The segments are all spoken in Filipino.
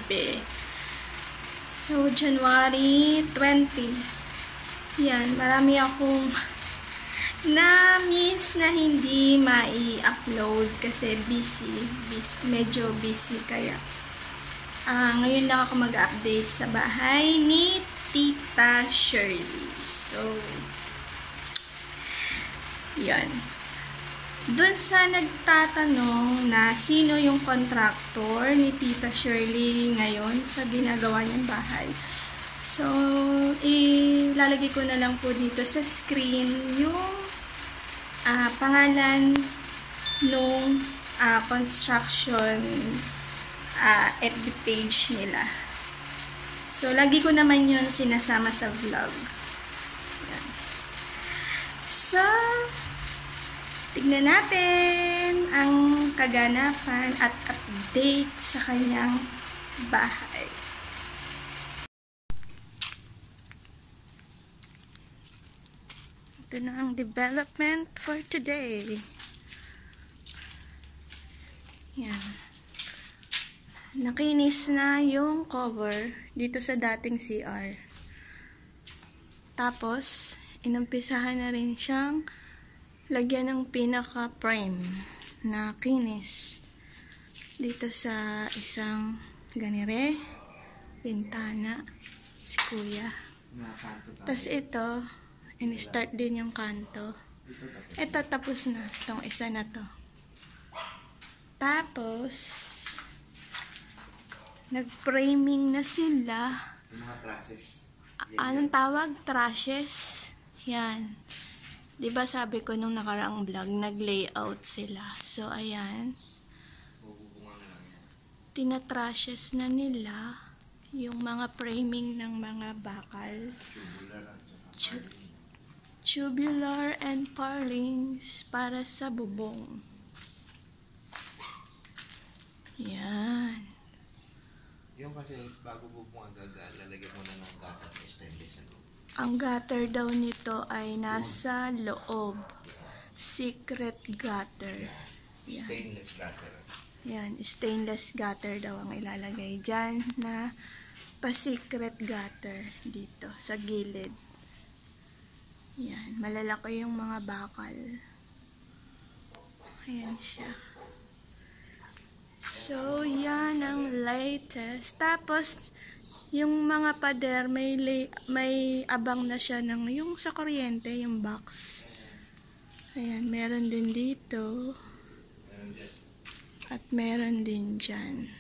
gabi. So, January 20. Yan, marami akong na-miss na hindi mai-upload kasi medyo busy kaya. Ngayon lang ako mag-update sa bahay ni Tita Shirley. So, yan. Doon sa nagtatanong na sino yung contractor ni Tita Shirley ngayon sa ginagawa niyang bahay. So, ilalagay ko na lang po dito sa screen yung pangalan nung construction FB page nila. So, lagi ko naman yun sinasama sa vlog. Yan. So, tignan natin ang kaganapan at update sa kanyang bahay. Ito na ang development for today. Yan. Nakinis na yung cover dito sa dating CR. Tapos, inumpisahan na rin siyang lagyan ng pinaka-frame na kinis dito sa isang ganire, pintana, si kuya. Tapos ito, in-start din yung kanto. Ito, tapos na. Itong isa na to. Tapos, nag-framing na sila. Mga trusses. Anong tawag? Trusses. Yan. Diba sabi ko nung nakaraang vlog, nag-layout sila. So, ayan. Tina-trusses na nila yung mga framing ng mga bakal. Tubular and purlins para sa bubong. Yan. Yung kasi bago bubong lalagyan mo na ng gutter na stainless. Ang gutter daw nito ay nasa loob. Secret gutter. Yan. Stainless gutter. Yan, stainless gutter daw ang ilalagay dyan na pa-secret gutter dito sa gilid. Yan, malalaki yung mga bakal. Ayan siya. So, yan ang latest. Tapos, yung mga pader, may abang na siya ng yung sa kuryente, yung box. Ayan, meron din dito. At meron din dyan.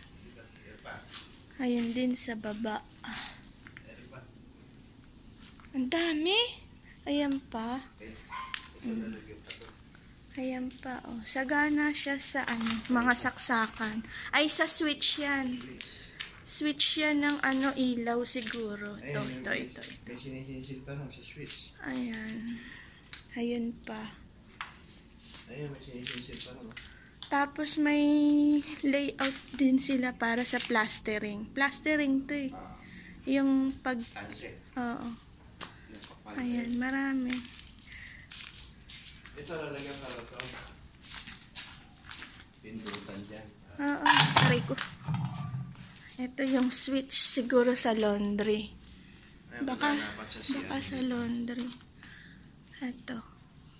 Ayan din sa baba. Ang dami! Ayan pa. Ayan pa, oh. Sagana siya sa mga saksakan. Ay, sa switch yan. Switch yan ng ilaw siguro. Ito. May sinisisil pa lang sa switch. Ayan. Ayun pa. Ayun, may sinisisil pa lang. Tapos may layout din sila para sa plastering. Plastering to eh. Yung pag... Oo. Ayan, marami. Ito lalagyan ka lang ito. Pindutan dyan. Oo, aray ko. Ito yung switch siguro sa laundry. Baka sa laundry. Ito.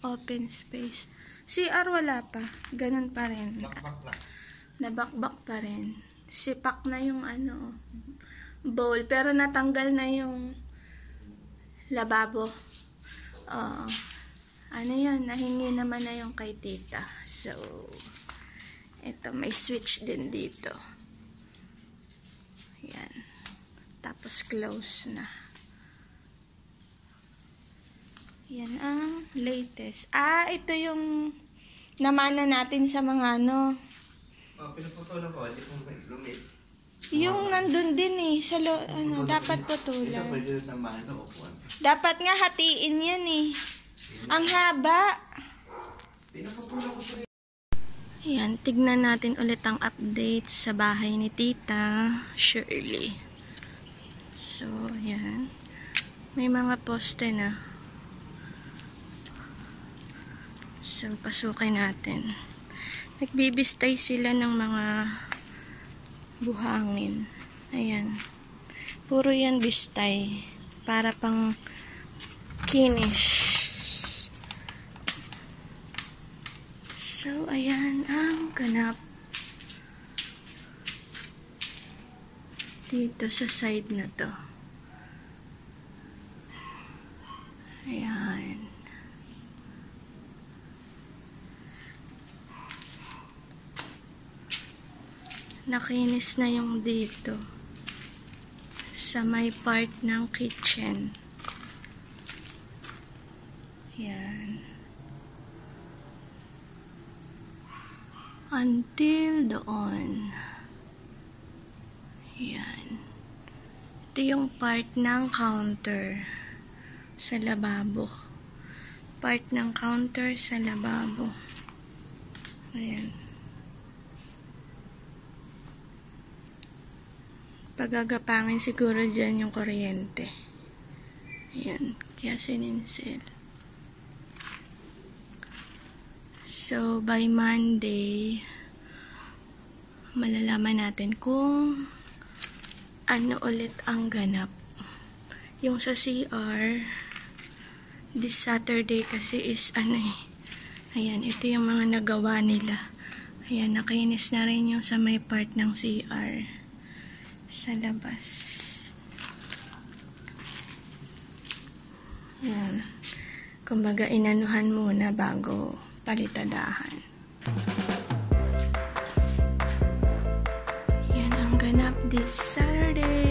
Open space. CR wala pa. Ganun pa rin. Bakbak lang. Nabakbak pa rin. Sipak na yung bowl. Pero natanggal na yung lababo. Yun, nahingi naman na yung kay tita. So, ito, may switch din dito. Yan. Tapos, close na. Yan ang latest. Ito yung namana natin sa mga Pinuputulan ko. Hindi ko may lumit. Yung nandun din eh. Sa dapat putulan. Ito pwede naman ito. Dapat nga hatiin yan eh. Ang haba. Pinuputulan ko ito. Ayan, tignan natin ulit ang update sa bahay ni Tita Shirley. So, ayan. May mga poste na. So, pasukin natin. Nagbibistay sila ng mga buhangin. Ayan. Puro yan bistay. Para pang kinish. So, ayan ang ganap. Dito sa side na to. Ayan. Nakinis na yung dito. Sa may part ng kitchen. Ayan. Until doon. Ayan. Ito yung part ng counter sa lababo. Part ng counter sa lababo. Ayan. Pagagapangin siguro dyan yung kuryente. Ayan. Kaya sininsel. So, by Monday, malalaman natin kung ano ulit ang ganap. Yung sa CR, this Saturday kasi is ayan, ito yung mga nagawa nila. Ayan, nakinis na rin yung sa may part ng CR sa labas. Ayan. Kumbaga, inanuhan muna bago palitadahan. Yan ang ganap this Saturday.